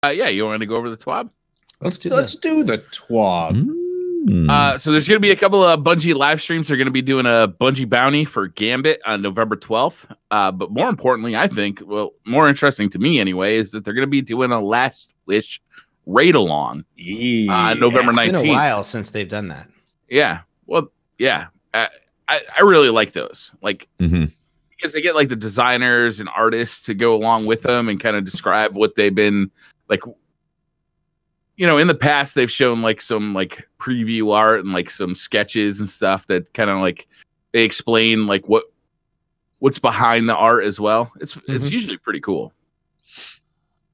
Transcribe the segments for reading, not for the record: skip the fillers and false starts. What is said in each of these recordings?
Yeah, you want to go over the TWaB? Let's do the TWaB. So there's going to be a couple of Bungie live streams. They're going to be doing a Bungie bounty for Gambit on November 12th. But more importantly, I think, well, more interesting to me anyway, is that they're going to be doing a Last Wish raid along on November 19th. It's been a while since they've done that. Yeah. Well, yeah. I really like those. Like, because they get like the designers and artists to go along with them and kind of describe what they've been like. You know, in the past, they've shown like some like preview art and like some sketches and stuff that kind of like they explain like what's behind the art as well. It's usually pretty cool.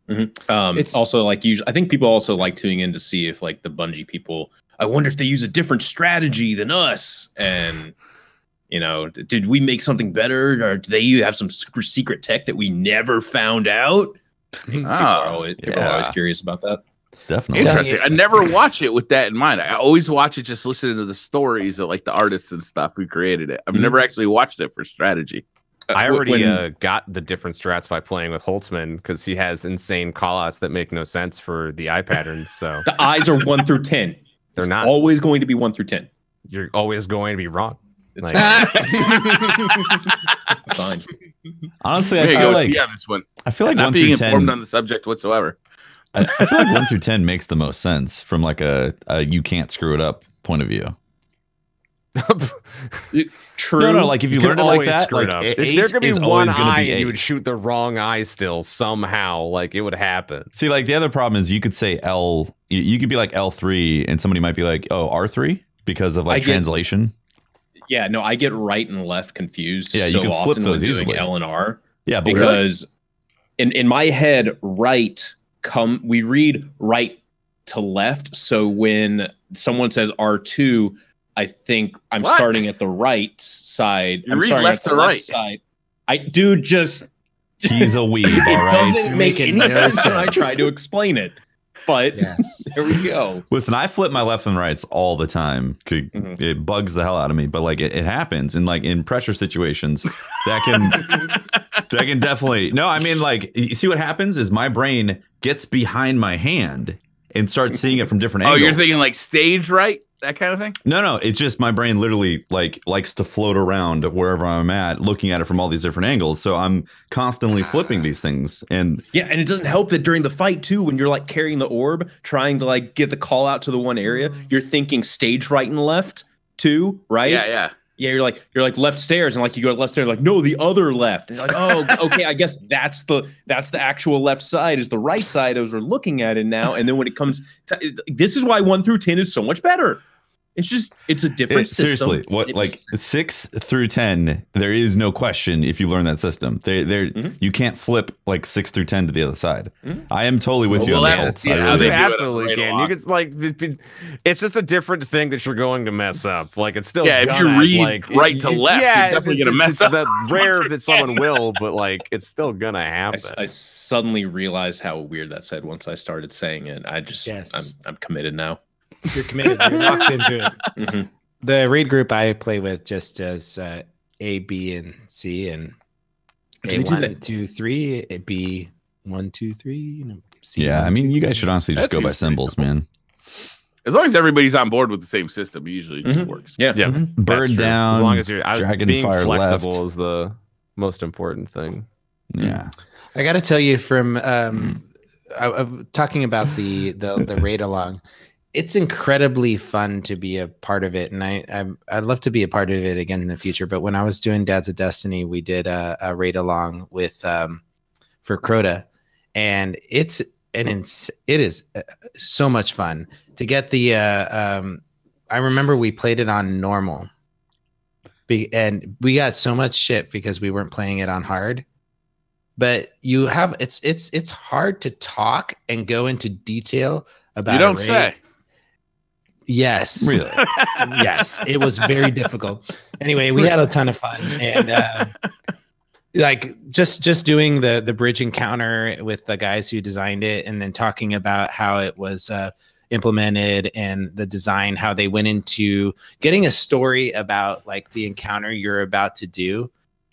It's also like usually, I think people also like tuning in to see if like the Bungie people. I wonder if they use a different strategy than us, and you know, did we make something better, or do they have some super secret tech that we never found out? People are always curious about that. Definitely interesting. I never watch it with that in mind. I always watch it just listening to the stories of like the artists and stuff who created it. I've never actually watched it for strategy. I already got the different strats by playing with Holtzman because he has insane callouts that make no sense for the eye patterns. So the eyes are 1 through 10. They're not always going to be 1 through 10. You're always going to be wrong. It's fine. Honestly, I feel like not 1 being through 10 informed on the subject whatsoever. I feel like 1 through 10 makes the most sense from like a you can't screw it up point of view. True. No, like if you learn it like that, like there could be one eye and you would shoot the wrong eye still somehow, like it would happen. See, like the other problem is you could say L, you could be like L3 and somebody might be like, oh, R3 because of like translation. Yeah, no, I get right and left confused. Yeah, so you can flip often those when easily. Doing L and R. Yeah, but because in my head, right we read right to left. So when someone says R2, I think I'm starting at the right side. I'm starting left at the right side. Dude, just he's a weeb. It all right, doesn't make any sense when I try to explain it. But there we go. Listen, I flip my left and rights all the time. It bugs the hell out of me, but like it happens, and like in pressure situations, that can definitely. No, I mean like you see what happens is my brain gets behind my hand and starts seeing it from different angles. Oh, you're thinking like stage right, that kind of thing? No, it's just my brain literally like likes to float around wherever I'm at, looking at it from all these different angles. So I'm constantly flipping these things, and and it doesn't help that during the fight too, when you're like carrying the orb, trying to like get the call out to the one area, you're thinking stage right and left too, right? Yeah. You're like left stairs, and like you go to left stairs, like no, the other left. And you're like, oh, okay, I guess that's the actual left side is the right side as we're looking at it now. And then when it comes, this is why 1 through 10 is so much better. It's a different system. Seriously, what like 6 through 10? There is no question if you learn that system. You can't flip like 6 through 10 to the other side. I am totally with you on that. You absolutely can. You can like it's just a different thing that you're going to mess up. Like it's still if you read like right to left, you're definitely gonna mess up. That rare that someone will, but like it's still gonna happen. I suddenly realized how weird that said once I started saying it. I'm committed now. You're committed. You're locked into it. The raid group I play with just does A, B, and C, and A1, 2, 3, B, 1, 2, 3. C. Yeah, I mean, you guys should honestly just go by symbols, man. As long as everybody's on board with the same system, it usually just works. Yeah. Bird down. As long as you're being fire flexible left is the most important thing. Yeah. I got to tell you from talking about the raid along. It's incredibly fun to be a part of it, and I'd love to be a part of it again in the future. But when I was doing Dads of Destiny, we did a raid along with for Crota, and it is so much fun to get the. I remember we played it on normal, and we got so much shit because we weren't playing it on hard. But you have it's hard to talk and go into detail about. You don't say. Yes. Really? Yes. It was very difficult. Anyway, we had a ton of fun, and like just doing the bridge encounter with the guys who designed it, and then talking about how it was implemented and the design, how they went into getting a story about like the encounter you're about to do.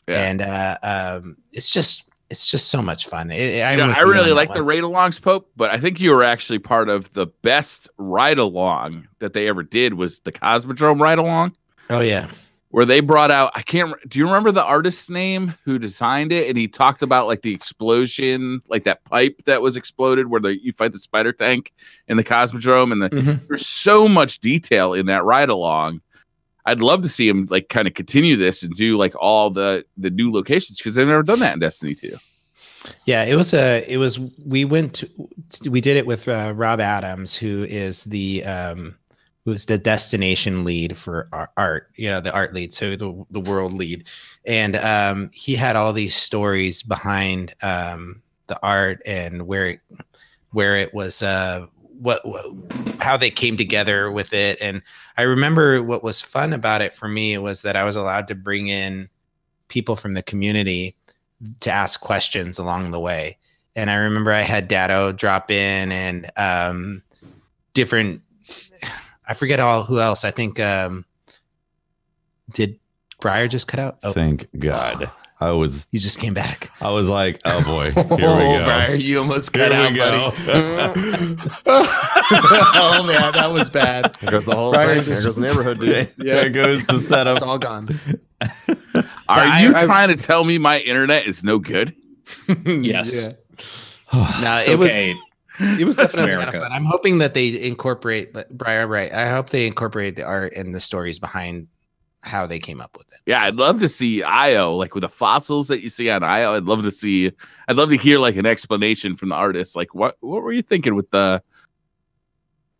Yeah. And it's just it's just so much fun. I really like the ride-alongs, Pope, but I think you were actually part of the best ride-along that they ever did was the Cosmodrome ride-along. Oh yeah, where they brought out, do you remember the artist's name who designed it? And he talked about like the explosion, like that pipe that was exploded where you fight the spider tank in the Cosmodrome. And there's so much detail in that ride along. I'd love to see him like kind of continue this and do like all the new locations because they've never done that in Destiny 2. Yeah, we did it with Rob Adams, who is the destination lead for art, the art lead, so the world lead. And he had all these stories behind the art and where it was, how they came together with it. And I remember what was fun about it for me was that I was allowed to bring in people from the community to ask questions along the way. And I remember I had Dado drop in and different, I forget who else. I think did Briar just cut out? Oh. Thank God. You just came back. I was like, oh boy, here we go. Briar, you almost cut out, buddy. Oh man, that was bad. There goes the whole thing. There goes the neighborhood, dude. Yeah, there goes the setup. It's all gone. Are you trying to tell me my internet is no good? Yes. No, it okay. It was definitely a lot of fun. I'm hoping that they incorporate Briar. Right. I hope they incorporate the art and the stories behind how they came up with it. Yeah, I'd love to see IO, like with the fossils that you see on IO. I'd love to hear like an explanation from the artist. Like what were you thinking with the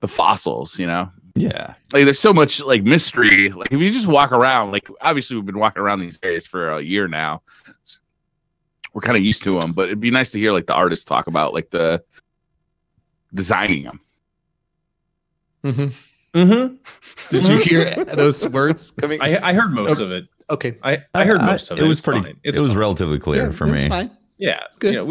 fossils, Yeah. Like there's so much like mystery. Like if you just walk around, like obviously we've been walking around these areas for a year now. We're kind of used to them, but it'd be nice to hear like the artists talk about like the designing them. Did you hear those words coming? I heard most of it. Okay, I heard most of it. It was pretty. It was relatively clear for me. Fine. Yeah, it's good.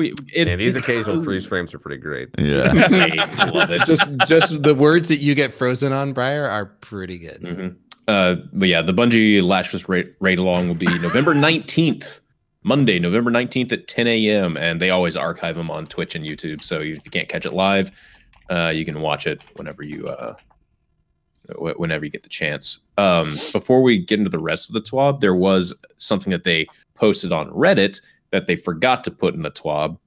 These occasional freeze frames are pretty great. Yeah, I love it. Just the words that you get frozen on, Briar, are pretty good. But yeah, the Bungie Lashless raid along will be November 19th. Monday, November 19th at 10 a.m. And they always archive them on Twitch and YouTube. So if you can't catch it live, you can watch it whenever you get the chance. Before we get into the rest of the TWaB, there was something that they posted on Reddit that they forgot to put in the TWaB,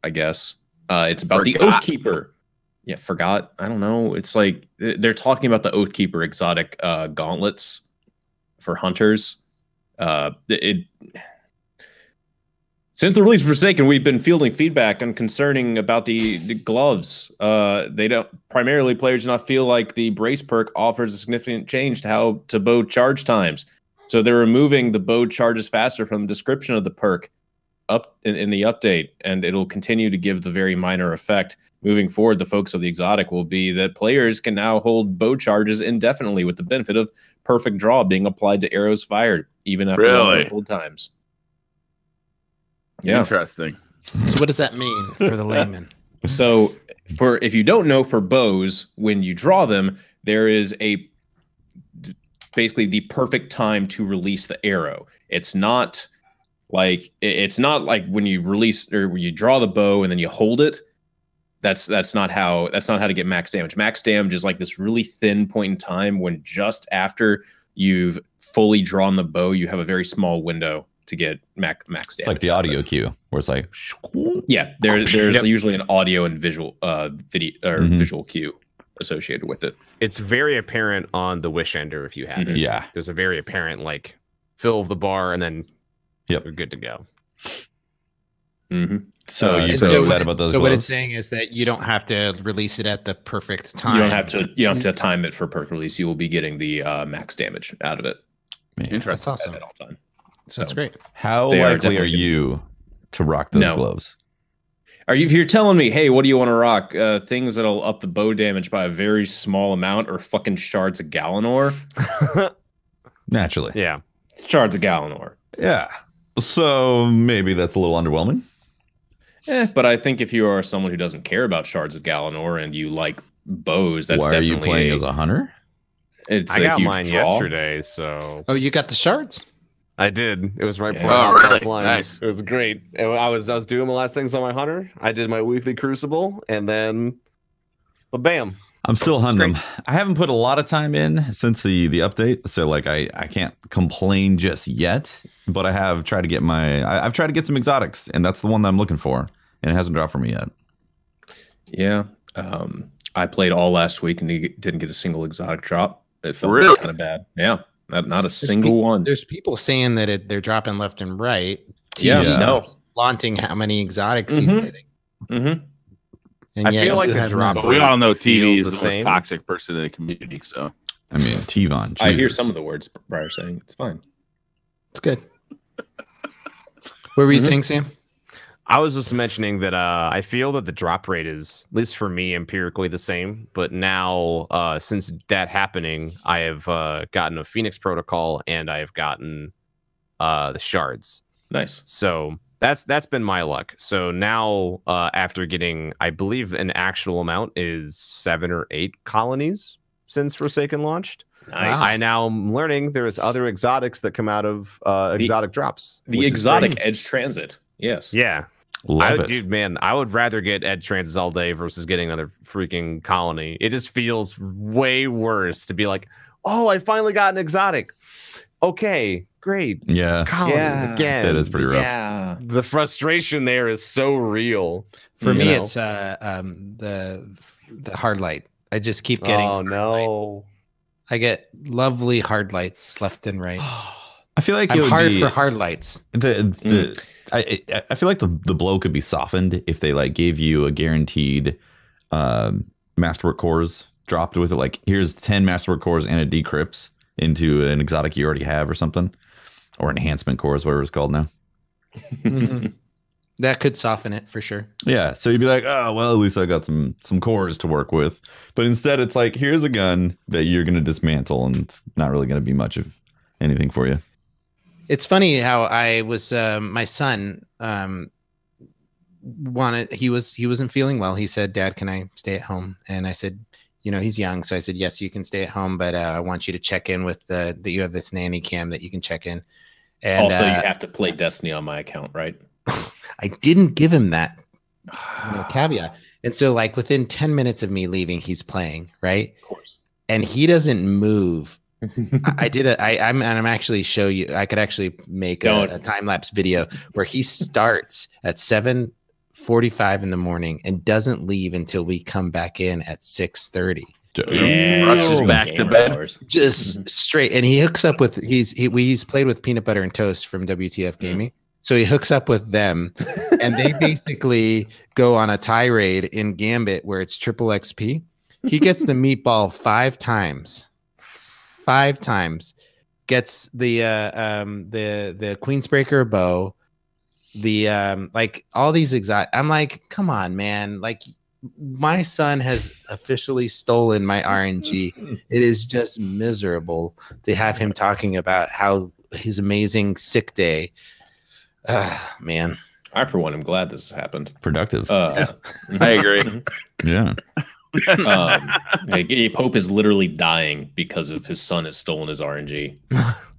I guess. It's about the Oathkeeper. Yeah, forgot. I don't know. It's like they're talking about the Oathkeeper exotic gauntlets for hunters. Since the release of Forsaken, we've been fielding feedback concerning about the gloves. Primarily players do not feel like the brace perk offers a significant change to bow charge times. So they're removing the bow charges faster from the description of the perk up in the update, and it'll continue to give the very minor effect. Moving forward, the focus of the exotic will be that players can now hold bow charges indefinitely with the benefit of perfect draw being applied to arrows fired, even after hold times. Yeah. Interesting. So what does that mean for the layman? So if you don't know, for bows, when you draw them, there is basically the perfect time to release the arrow. It's not like when you release or when you draw the bow and then you hold it. That's not how to get max damage. Max damage is like this really thin point in time when just after you've fully drawn the bow, you have a very small window to get max damage. It's like the audio cue where it's like, yeah, there's usually an audio and visual video or visual cue associated with it. It's very apparent on the Wish Ender if you have it. Yeah, there's a very apparent like fill of the bar and then you're good to go. So you're so excited about those. So gloves? what it's saying is that you don't have to release it at the perfect time. You don't have to time it for perfect release. You will be getting the max damage out of it. Man, that's awesome. At all time. So that's great. How likely are you to rock those gloves? If you're telling me, hey, what do you want to rock? Things that'll up the bow damage by a very small amount, or fucking shards of Galanor? Naturally. Yeah. Shards of Galanor. Yeah. So maybe that's a little underwhelming. But I think if you are someone who doesn't care about shards of Galanor and you like bows, that's definitely. Why are you playing as a hunter? I got mine yesterday, so. Oh, you got the shards? I did. It was right before Oh, I hopped really? offline. Nice. It was great. And I was doing the last things on my hunter. I did my weekly crucible, and then, but bam. I'm still hunting them. I haven't put a lot of time in since the update, so like I can't complain just yet. But I have tried to get I've tried to get some exotics, and that's the one that I'm looking for, and it hasn't dropped for me yet. Yeah, I played all last week and didn't get a single exotic drop. It felt Really? kind of bad. Yeah, not a single one. There's people saying that they're dropping left and right. Yeah, TV no. flaunting how many exotics he's getting. Mm-hmm. And I yet feel like you the have drop none. But we all know TV feels is the the most same. toxic person in the community. So I mean, T-Von. I hear Jesus. some of the words Briar's saying. It's fine. It's good. What were you saying, Sam? I was just mentioning that I feel that the drop rate is, at least for me, empirically the same. But now, since that happening, I have gotten a Phoenix Protocol and I have gotten the shards. Nice. So that's been my luck. So now, after getting, I believe an actual amount is 7 or 8 colonies since Forsaken launched. Nice. I now am learning there's other exotics that come out of exotic drops. The which is exotic great. edge transit. Yes. Yeah. Love it. Dude, man, I would rather get Ed Transits all day versus getting another freaking colony. It just feels way worse to be like, oh, I finally got an exotic. Okay, great. Yeah, Colony again. that is pretty rough. Yeah. The frustration there is so real. For You me, know? it's the hard light. I just keep getting. Oh hard light. no. I get lovely hard lights left and right. I feel like it I'm would hard be, for hard lights. I feel like the blow could be softened if they like gave you a guaranteed masterwork cores dropped with it. Like here's 10 masterwork cores and a decrypts into an exotic you already have or something, or enhancement cores, whatever it's called now. Mhm. That could soften it for sure. Yeah, so you'd be like, oh well, at least I got some cores to work with. But instead, it's like here's a gun that you're going to dismantle, and it's not really going to be much of anything for you. It's funny how I was my son he wasn't feeling well. He said, "Dad, can I stay at home?" And I said, you know, he's young, so I said, "Yes, you can stay at home, but I want you to check in with that you have this nanny cam that you can check in." And Also, you have to play Destiny on my account, right? I didn't give him that caveat. And so like within 10 minutes of me leaving, he's playing, right? Of course. And he doesn't move. I'm actually show you, I could actually make a time-lapse video where he starts at 7:45 in the morning and doesn't leave until we come back in at 6:30. Yeah. Rushes back to bed. Just straight. And he hooks up with he's played with Peanut Butter and Toast from WTF Gaming. So he hooks up with them and they basically go on a tirade in Gambit where it's triple XP. He gets the meatball 5 times. 5 times. Gets the Queensbreaker bow. The like all these exotic. I'm like, come on, man. Like my son has officially stolen my RNG. It is just miserable to have him talking about how his amazing sick day. Man, I for one am glad this has happened. Productive. I agree. Yeah. Pope is literally dying because of his son has stolen his RNG.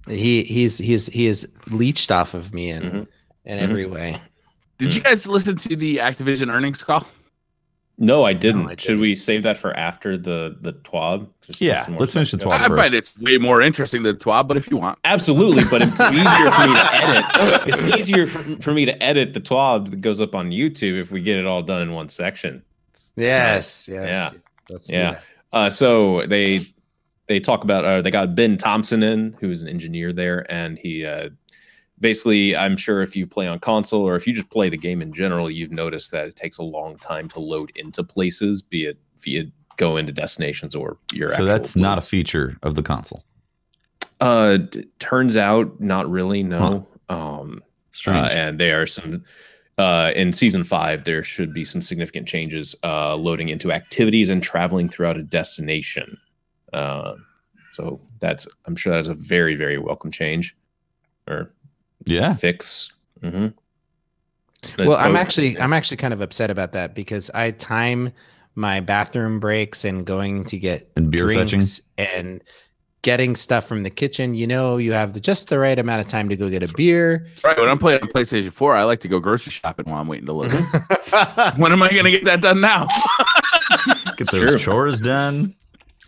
he is leached off of me in every way. Did you guys listen to the Activision earnings call? No, I didn't. I Should we save that for after the TWaB? Yeah, let's finish the TWaB I find first. it's way more interesting than TWaB, but if you want. Absolutely, but it's easier for me to edit. It's easier for me to edit the TWaB that goes up on YouTube if we get it all done in one section. Yes. Yeah. Let's do Yeah. that. So they talk about they got Ben Thompson in, who's an engineer there, and he basically, I'm sure if you play on console or if you just play the game in general, you've noticed that it takes a long time to load into places, be it via go into destinations or your. So actual that's not a loads. feature of the console. Turns out, not really. No. Strange. And there are some. In season 5, there should be some significant changes loading into activities and traveling throughout a destination. So I'm sure that's a very, very welcome change or fix. Well, I'm actually kind of upset about that because I time my bathroom breaks and going to get And beer drinks and getting stuff from the kitchen, you know, you have just the right amount of time to go get a beer. Right. When I'm playing on PlayStation 4, I like to go grocery shopping while I'm waiting to load. When am I going to get that done now? Get those chores done.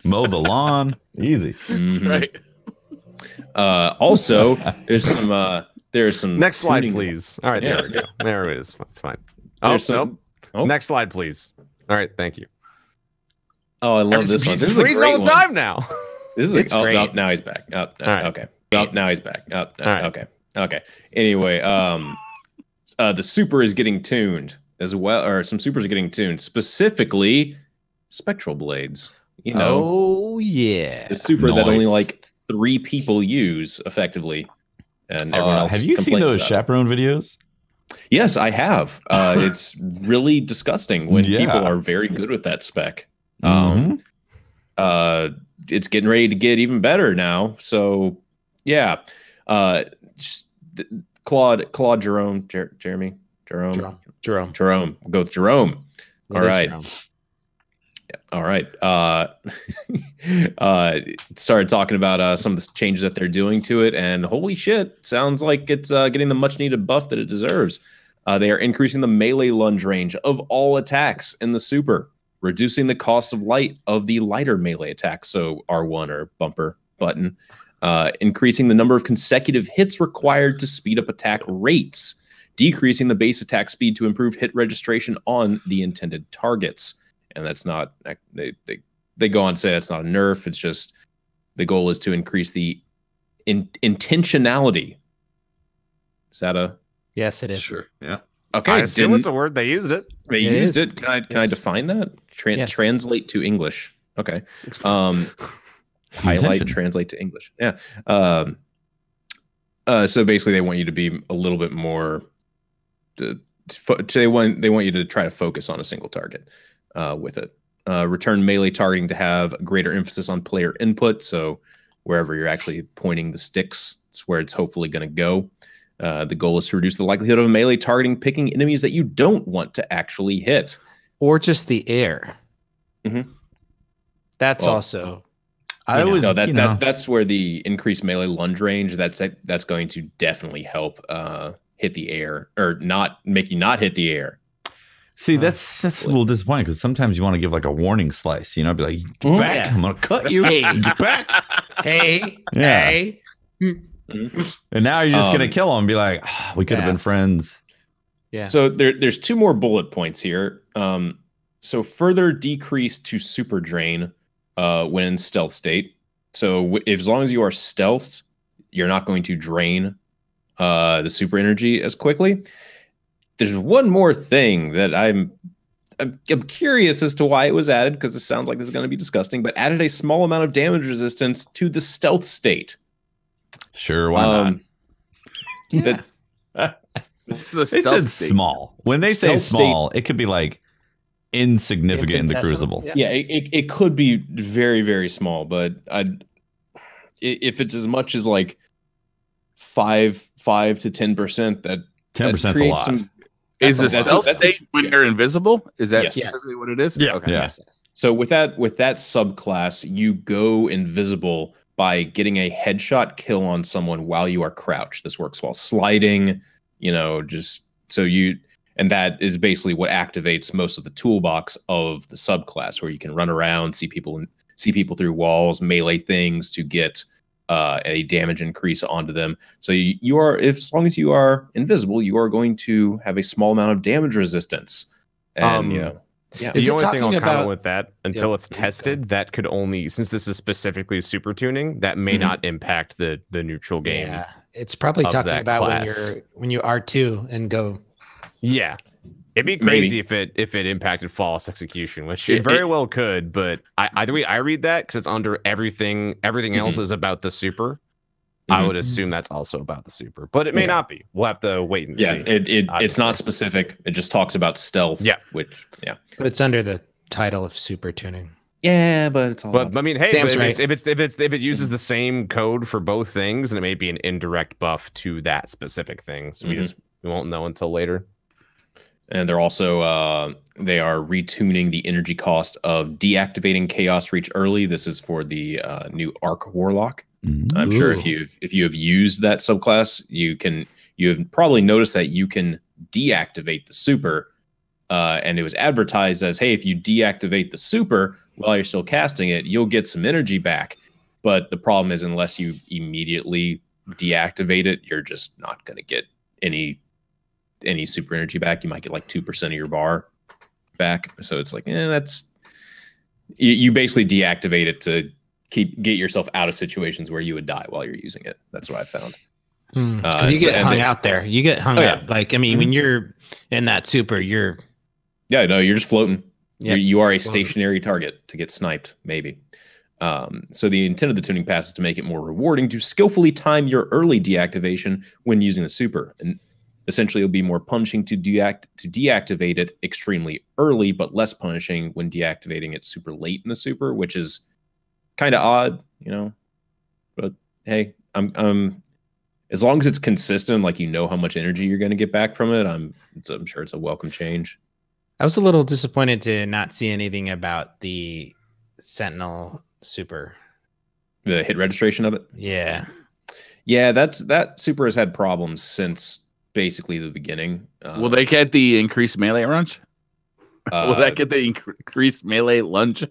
Mow the lawn. Easy. That's right. Also, there's some Next slide, tuning. please. All right, Yeah. there we go. There it is. It's fine. Oh, There's some- nope. Next slide, please. All right, thank you. Oh, I love this one. This is a freezing great all the one. time now. This is It's great. Oh, now he's back. Oh, right. okay. Oh, now he's back. Oh, right. okay. Anyway, the super is getting tuned as well, or some supers are getting tuned, specifically spectral blades. You know, Oh yeah. the super that only Nice. like 3 people use effectively, and everyone else. Have you seen complains those about it. chaperone videos? Yes, I have. It's really disgusting when Yeah. people are very good with that spec. Mhm. It's getting ready to get even better now. So, yeah. Just Claude, Jerome, Jeremy, Jerome. We'll go with Jerome. It All is right. Jerome. All right. Started talking about some of the changes that they're doing to it, and holy shit, sounds like it's getting the much needed buff that it deserves. They are increasing the melee lunge range of all attacks in the super, reducing the cost of light of the lighter melee attacks, so R1 or bumper button, increasing the number of consecutive hits required to speed up attack rates, decreasing the base attack speed to improve hit registration on the intended targets. And that's not, they go on to say that's not a nerf. It's just the goal is to increase the intentionality. Is that a? Yes, it is. Sure. Yeah. Okay. I assume it's a word. They used it. They It used is. it. Can I Yes. define that? Yes. Translate to English. Okay. Highlight, Intention. translate to English. Yeah. So basically, they want you to be a little bit more. They want you to try to focus on a single target with it. Return melee targeting to have greater emphasis on player input. So wherever you're actually pointing the sticks, it's where it's hopefully going to go. The goal is to reduce the likelihood of melee targeting picking enemies that you don't want to actually hit. Or just the air. Mhm. That's Well, also. I was, No, you know, that's where the increased melee lunge range. That's going to definitely help hit the air, or not make you not hit the air. see, that's a little disappointing because sometimes you want to give like a warning slice, you know, be like, get back, Yeah. I'm gonna cut you. Hey. Get back. Hey, Yeah. hey. And now you're just gonna kill him and be like, "Ah, we could have Yeah. been friends. Yeah. So there's 2 more bullet points here. So further decrease to super drain when in stealth state. So as long as you are stealth, you're not going to drain the super energy as quickly. There's one more thing that I'm curious as to why it was added, because it sounds like this is going to be disgusting, but added a small amount of damage resistance to the stealth state. Sure, why not? Yeah. What's the They stealth said state? small. When they say Stealth small, it could be like insignificant in the Infinitesimal. crucible. Yeah. Yeah, it could be very, very small, but if it's as much as like 5 to 10%, that 10% 's a creates lot. Is the that's- stealth that's- state when you're invisible? Is that Yes. specifically what it is? Yeah. Okay. Yeah. So with that subclass, you go invisible by getting a headshot kill on someone while you are crouched. This works while sliding, just so you, and that is basically what activates most of the toolbox of the subclass, where you can run around, see people through walls, melee things to get a damage increase onto them. So you are, as long as you are invisible, you are going to have a small amount of damage resistance. And Is yeah. The it only thing I'll talking comment about- with that, until Yeah. it's tested, that could only, since this is specifically super tuning, that may Mhm. not impact the neutral game. Yeah. It's probably of talking that about class. when you R2 and go. Yeah. It'd be crazy if it impacted flawless execution, which it very well could, but either way I read that because it's under everything else is about the super. I Mhm. would assume that's also about the super, but it may Okay. not be. We'll have to wait and Yeah, see. it's obviously. not specific. It just talks about stealth. Yeah. Which But it's under the title of super tuning. yeah, but it's all. But I mean, hey, Sam's but right. if it uses the same code for both things, then it may be an indirect buff to that specific thing. So we won't know until later. And they're also they are retuning the energy cost of deactivating Chaos Reach early. This is for the new Arc Warlock. I'm sure if you have used that subclass, you have probably noticed that you can deactivate the super. And it was advertised as, hey, if you deactivate the super while you're still casting it, you'll get some energy back. But the problem is, unless you immediately deactivate it, you're just not going to get any super energy back. You might get like 2% of your bar back. So it's like, that's you basically deactivate it to get yourself out of situations where you would die while you're using it. That's what I found. Because you get hung out there. You get hung up. Like, I mean, when you're in that super, you're just floating. Yep. You are a stationary target to get sniped, maybe. So the intent of the tuning pass is to make it more rewarding to skillfully time your early deactivation when using the super. And essentially, it'll be more punishing to deactivate it extremely early, but less punishing when deactivating it super late in the super, which is kind of odd, But hey, I'm as long as it's consistent, like how much energy you're going to get back from it, I'm sure it's a welcome change. I was a little disappointed to not see anything about the Sentinel super. The hit registration of it? Yeah. Yeah, that super has had problems since basically the beginning. Will they get the increased melee range? Will that get the increased melee lunge?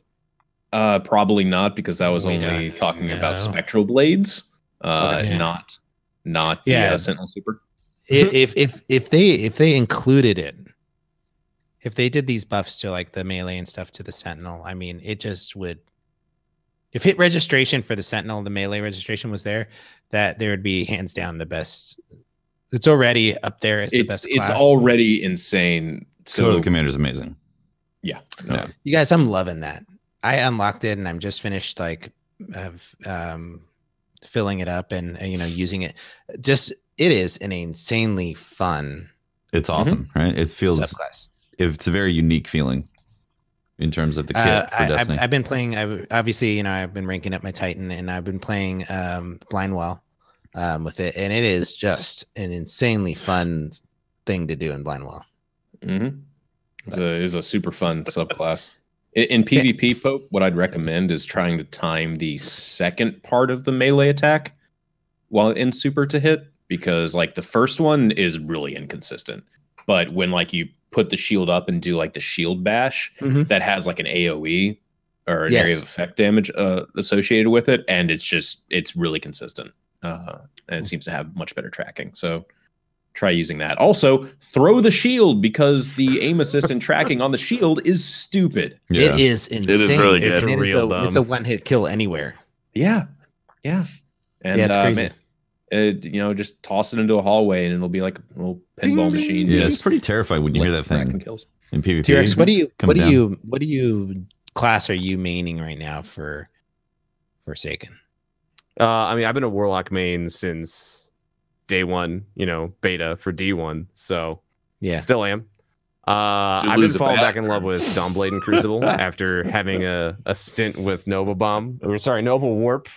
Probably not, because that was only talking about spectral blades, not the Sentinel super. If they included it, if they did these buffs to like the melee and stuff to the Sentinel, I mean, it just would. If hit registration for the Sentinel, the melee registration was there, that there would be hands down the best. It's already up there as the best class. It's already insane. So the commander's amazing. Yeah. You guys, I'm loving that. I unlocked it and I'm just finished filling it up and using it. It is an insanely fun. It's awesome, right? It feels subclass. It's a very unique feeling in terms of the kit for Destiny. I've been playing. I've been ranking up my Titan, and I've been playing Blindwell with it, and it is just an insanely fun thing to do in Blindwell. It is a super fun subclass. In PvP, Pope, what I'd recommend is trying to time the second part of the melee attack while in super to hit, because like the first one is really inconsistent. But when like you put the shield up and do like the shield bash, that has like an AoE or an area of effect damage associated with it, and it's really consistent. And it seems to have much better tracking. So try using that. Also, throw the shield, because the aim assist and tracking on the shield is stupid. Yeah. It is insane. It is really good. It's a one-hit kill anywhere. Yeah. And it's crazy. Just toss it into a hallway and it'll be like a little pinball machine. Yeah, it's pretty terrifying when you hear that thing kills. in PvP. T-Rex, what do you class are you maining right now for Forsaken? I mean, I've been a Warlock main since day one, beta for D1. So yeah, still am. I've been falling back in love with Dawnblade and Crucible after having a stint with Nova Warp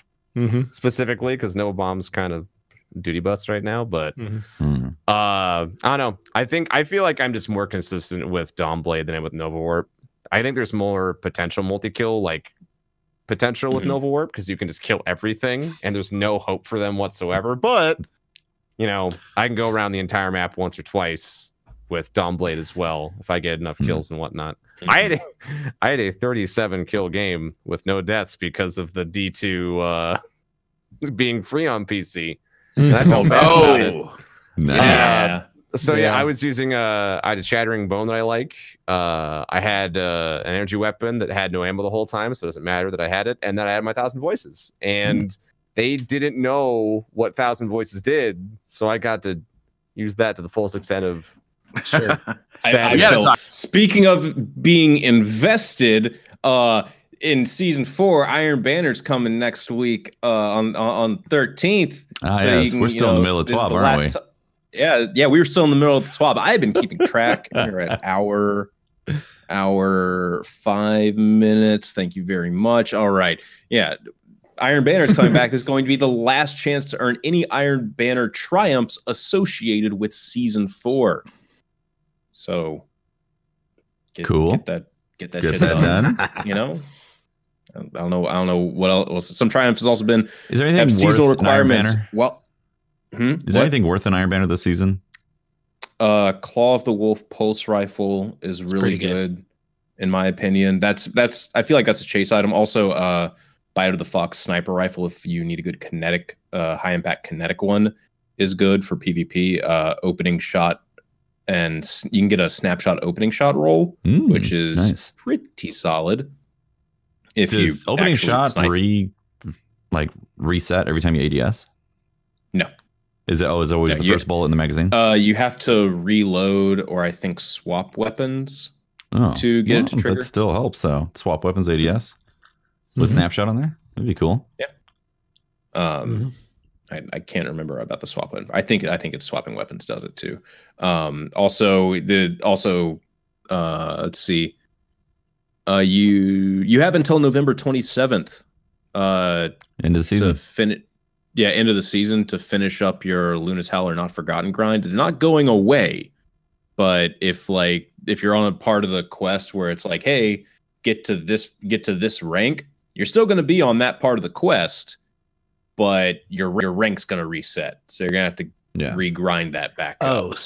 specifically, because Nova Bomb's kind of duty butts right now. But I don't know. I feel like I'm just more consistent with Dawnblade than I am with Nova Warp. I think there's more potential multi-kill potential with Nova Warp, because you can just kill everything and there's no hope for them whatsoever. But I can go around the entire map once or twice with Dawnblade as well if I get enough kills and whatnot. I had a 37 kill game with no deaths because of the D2 being free on PC. And I felt bad about it. Nice. I was using I had a Shattering Bone that I like. I had an energy weapon that had no ammo the whole time, so it doesn't matter that I had it. And then I had my 1,000 Voices, and they didn't know what 1,000 Voices did, so I got to use that to the fullest extent of. Sure. Speaking of being invested, in season 4, Iron Banner's coming next week on 13th. We're still in the middle of TWaB, aren't we? Yeah, we were still in the middle of the TWaB. I've been keeping track. We're at hour 5 minutes. Thank you very much. All right. Yeah. Iron Banner is coming back. This is going to be the last chance to earn any Iron Banner triumphs associated with season 4. So Cool. Get that shit done. You know, I don't know what else. Some triumphs has also been. Is there anything seasonal worth requirements? An Iron Banner? Well, is there anything worth an Iron Banner this season? Claw of the Wolf pulse rifle is really good, in my opinion. That's I feel like that's a chase item. Also, Bite of the Fox sniper rifle, if you need a good kinetic, high impact kinetic one, is good for PvP. Opening shot, and you can get a snapshot opening shot roll, which is pretty solid. If Does you opening shot reset every time you ADS? No. Is it always the first bullet in the magazine? You have to reload or I think swap weapons to get it to trigger. That still helps though. Swap weapons ADS with snapshot on there. That'd be cool. Yeah. I can't remember about the swap weapon. I think it's swapping weapons does it too. Also let's see. You have until November 27th. End of the season. End of the season to finish up your Luna's Howler Not Forgotten grind. They're not going away, but if you're on a part of the quest where it's like, hey, get to this rank, you're still going to be on that part of the quest, but your rank's going to reset. So you're going to have to regrind that back up.